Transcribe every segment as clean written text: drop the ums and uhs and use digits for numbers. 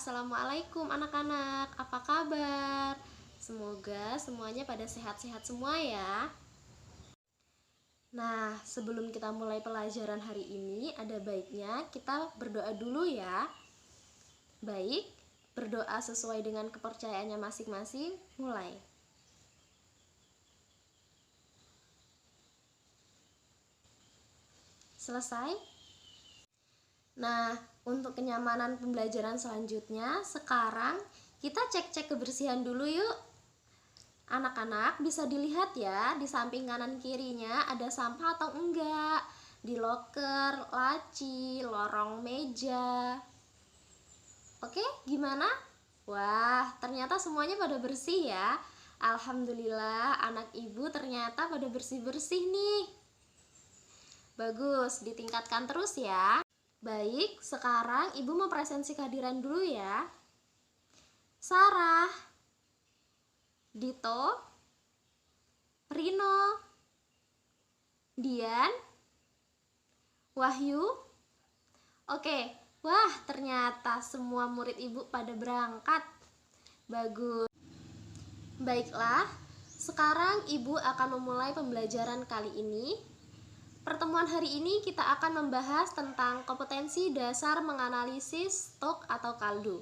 Assalamualaikum anak-anak, apa kabar? Semoga semuanya pada sehat-sehat semua ya. Nah, sebelum kita mulai pelajaran hari ini, ada baiknya kita berdoa dulu ya. Baik, berdoa sesuai dengan kepercayaannya masing-masing, mulai. Selesai? Nah, untuk kenyamanan pembelajaran selanjutnya, sekarang kita cek-cek kebersihan dulu yuk. Anak-anak bisa dilihat ya, di samping kanan kirinya ada sampah atau enggak, di loker, laci, lorong meja. Oke, gimana? Wah, ternyata semuanya pada bersih ya. Alhamdulillah, anak ibu ternyata pada bersih-bersih nih. Bagus, ditingkatkan terus ya. Baik, sekarang ibu mau presensi kehadiran dulu ya. Sarah, Dito, Rino, Dian, Wahyu. Oke, wah ternyata semua murid ibu pada berangkat. Bagus. Baiklah, sekarang ibu akan memulai pembelajaran kali ini. Pertemuan hari ini kita akan membahas tentang kompetensi dasar menganalisis stok atau kaldu.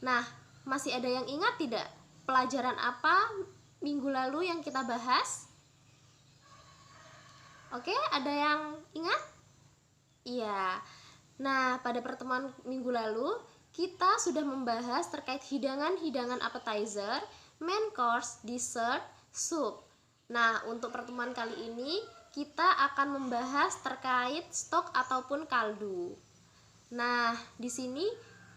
Nah, masih ada yang ingat tidak? Pelajaran apa minggu lalu yang kita bahas? Oke, ada yang ingat? Iya. Nah, pada pertemuan minggu lalu kita sudah membahas terkait hidangan-hidangan appetizer, main course, dessert, soup. Nah, untuk pertemuan kali ini kita akan membahas terkait stok ataupun kaldu. Nah, di sini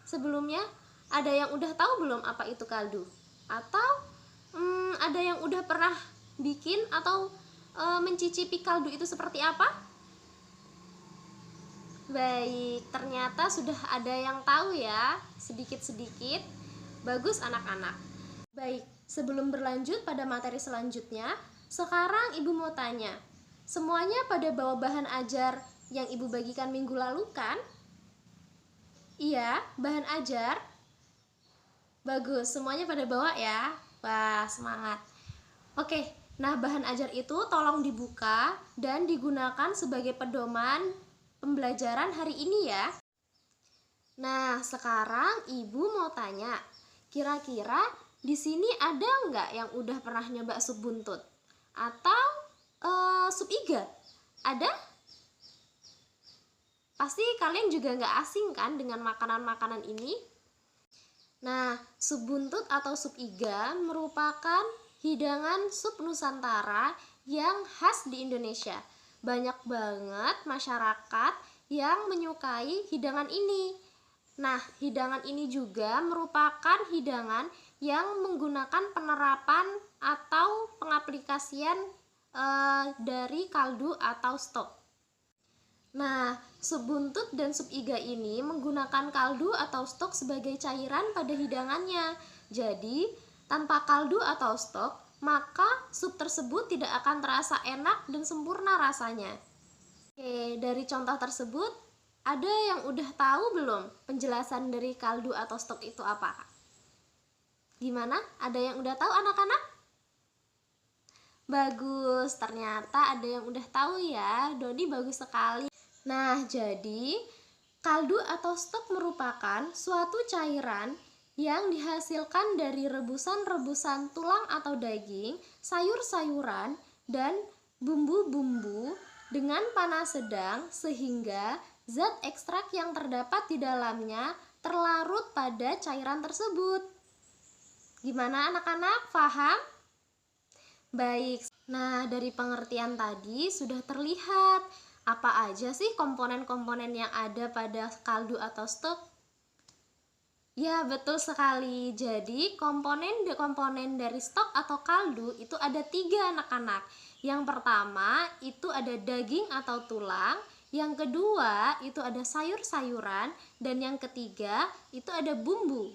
sebelumnya ada yang udah tahu belum apa itu kaldu? Atau ada yang udah pernah bikin atau mencicipi kaldu itu seperti apa? Baik, ternyata sudah ada yang tahu ya, sedikit-sedikit. Bagus anak-anak. Baik, sebelum berlanjut pada materi selanjutnya, sekarang ibu mau tanya, semuanya pada bawa bahan ajar yang ibu bagikan minggu lalu kan? Iya, bahan ajar. Bagus, semuanya pada bawa ya. Wah, semangat. Oke, nah bahan ajar itu tolong dibuka dan digunakan sebagai pedoman pembelajaran hari ini ya. Nah, sekarang ibu mau tanya, kira-kira di sini ada nggak yang udah pernah nyoba sup buntut? Atau sup iga? Ada? Pasti kalian juga nggak asing kan dengan makanan-makanan ini? Nah, sup buntut atau sup iga merupakan hidangan sup Nusantara yang khas di Indonesia. Banyak banget masyarakat yang menyukai hidangan ini. Nah, hidangan ini juga merupakan hidangan yang menggunakan penerapan atau pengaplikasian dari kaldu atau stok. Nah, sup buntut dan sup iga ini menggunakan kaldu atau stok sebagai cairan pada hidangannya. Jadi, tanpa kaldu atau stok, maka sup tersebut tidak akan terasa enak dan sempurna rasanya. Oke, dari contoh tersebut, ada yang udah tahu belum penjelasan dari kaldu atau stok itu apa? Gimana? Ada yang udah tahu anak-anak? Bagus, ternyata ada yang udah tahu ya. Doni bagus sekali. Nah, jadi kaldu atau stok merupakan suatu cairan yang dihasilkan dari rebusan-rebusan tulang atau daging, sayur-sayuran, dan bumbu-bumbu dengan panas sedang sehingga zat ekstrak yang terdapat di dalamnya terlarut pada cairan tersebut. Gimana anak-anak? Paham? Baik, nah dari pengertian tadi sudah terlihat apa aja sih komponen-komponen yang ada pada kaldu atau stok? Ya, betul sekali. Jadi komponen dari stok atau kaldu itu ada 3 anak-anak. Yang pertama itu ada daging atau tulang, yang kedua itu ada sayur-sayuran, dan yang ketiga itu ada bumbu.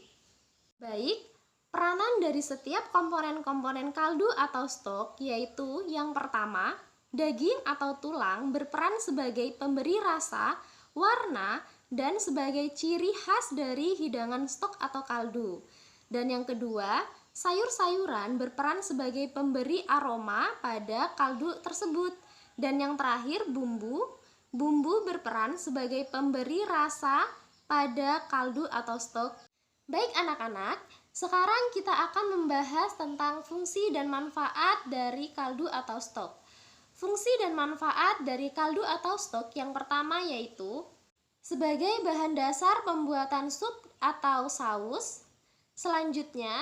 Baik, peranan dari setiap komponen-komponen kaldu atau stok yaitu yang pertama, daging atau tulang berperan sebagai pemberi rasa, warna, dan sebagai ciri khas dari hidangan stok atau kaldu. Dan yang kedua, sayur-sayuran berperan sebagai pemberi aroma pada kaldu tersebut. Dan yang terakhir, bumbu berperan sebagai pemberi rasa pada kaldu atau stok. Baik anak-anak, sekarang kita akan membahas tentang fungsi dan manfaat dari kaldu atau stok. Fungsi dan manfaat dari kaldu atau stok yang pertama yaitu sebagai bahan dasar pembuatan sup atau saus. Selanjutnya,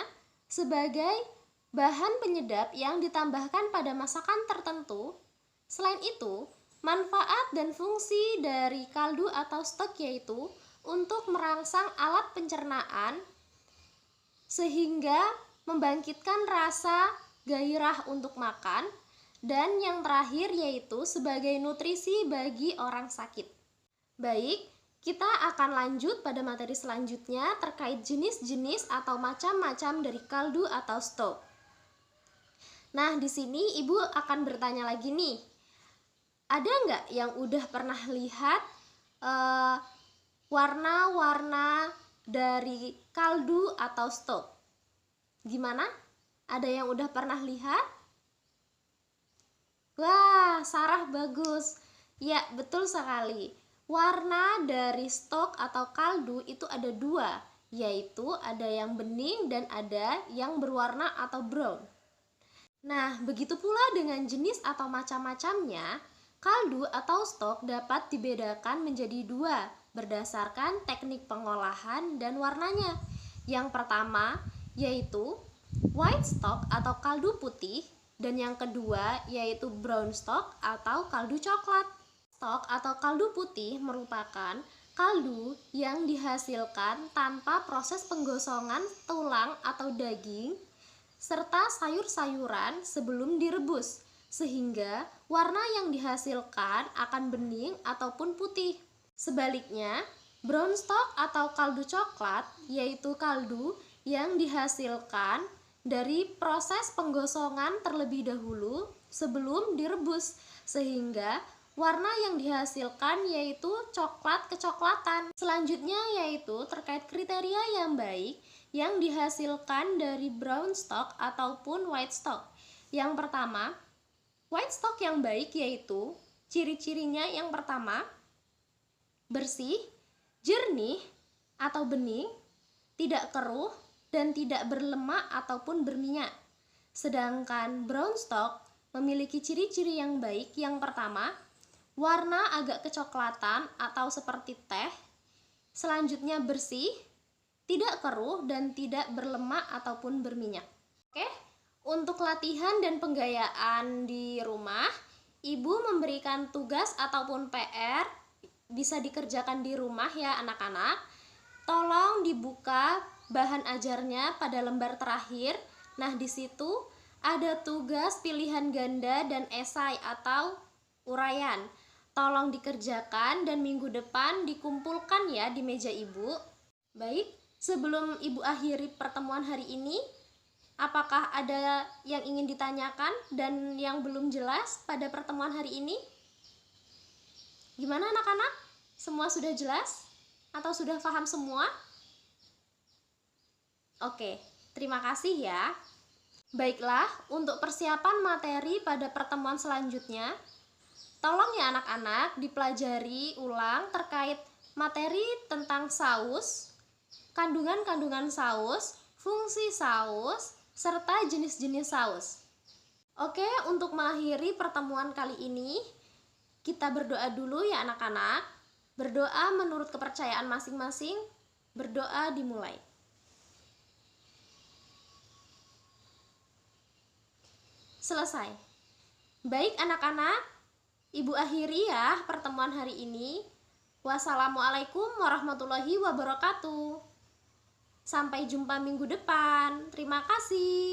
sebagai bahan penyedap yang ditambahkan pada masakan tertentu. Selain itu, manfaat dan fungsi dari kaldu atau stok yaitu untuk merangsang alat pencernaan sehingga membangkitkan rasa gairah untuk makan. Dan yang terakhir yaitu sebagai nutrisi bagi orang sakit. Baik, kita akan lanjut pada materi selanjutnya terkait jenis-jenis atau macam-macam dari kaldu atau stok. Nah, di sini Ibu akan bertanya lagi nih. Ada nggak yang udah pernah lihat warna-warna dari kaldu atau stok? Gimana? Ada yang udah pernah lihat? Wah, Sarah bagus. Ya, betul sekali. Warna dari stok atau kaldu itu ada dua, yaitu ada yang bening dan ada yang berwarna atau brown. Nah, begitu pula dengan jenis atau macam-macamnya, kaldu atau stok dapat dibedakan menjadi dua berdasarkan teknik pengolahan dan warnanya. Yang pertama yaitu white stock atau kaldu putih, dan yang kedua yaitu brown stock atau kaldu coklat. Stok atau kaldu putih merupakan kaldu yang dihasilkan tanpa proses penggosongan tulang atau daging serta sayur-sayuran sebelum direbus, sehingga warna yang dihasilkan akan bening ataupun putih. Sebaliknya, brown stock atau kaldu coklat yaitu kaldu yang dihasilkan dari proses penggosongan terlebih dahulu sebelum direbus, sehingga warna yang dihasilkan yaitu coklat kecoklatan. Selanjutnya yaitu terkait kriteria yang baik yang dihasilkan dari brown stock ataupun white stock. Yang pertama, white stock yang baik yaitu ciri-cirinya yang pertama, bersih, jernih atau bening, tidak keruh, dan tidak berlemak ataupun berminyak. Sedangkan brown stock memiliki ciri-ciri yang baik. Yang pertama, warna agak kecoklatan atau seperti teh. Selanjutnya bersih, tidak keruh, dan tidak berlemak ataupun berminyak. Oke, untuk latihan dan penggayaan di rumah, Ibu memberikan tugas ataupun PR bisa dikerjakan di rumah ya anak-anak. Tolong dibuka bahan ajarnya pada lembar terakhir. Nah, di situ ada tugas pilihan ganda dan esai atau uraian. Tolong dikerjakan dan minggu depan dikumpulkan ya di meja Ibu. Baik, sebelum Ibu akhiri pertemuan hari ini, apakah ada yang ingin ditanyakan dan yang belum jelas pada pertemuan hari ini? Gimana anak-anak? Semua sudah jelas? Atau sudah paham semua? Oke, terima kasih ya. Baiklah, untuk persiapan materi pada pertemuan selanjutnya, tolong ya anak-anak dipelajari ulang terkait materi tentang saus, kandungan-kandungan saus, fungsi saus, serta jenis-jenis saus. Oke, untuk mengakhiri pertemuan kali ini, kita berdoa dulu ya anak-anak. Berdoa menurut kepercayaan masing-masing. Berdoa dimulai. Selesai. Baik anak-anak, Ibu akhiri ya pertemuan hari ini. Wassalamualaikum warahmatullahi wabarakatuh. Sampai jumpa minggu depan. Terima kasih.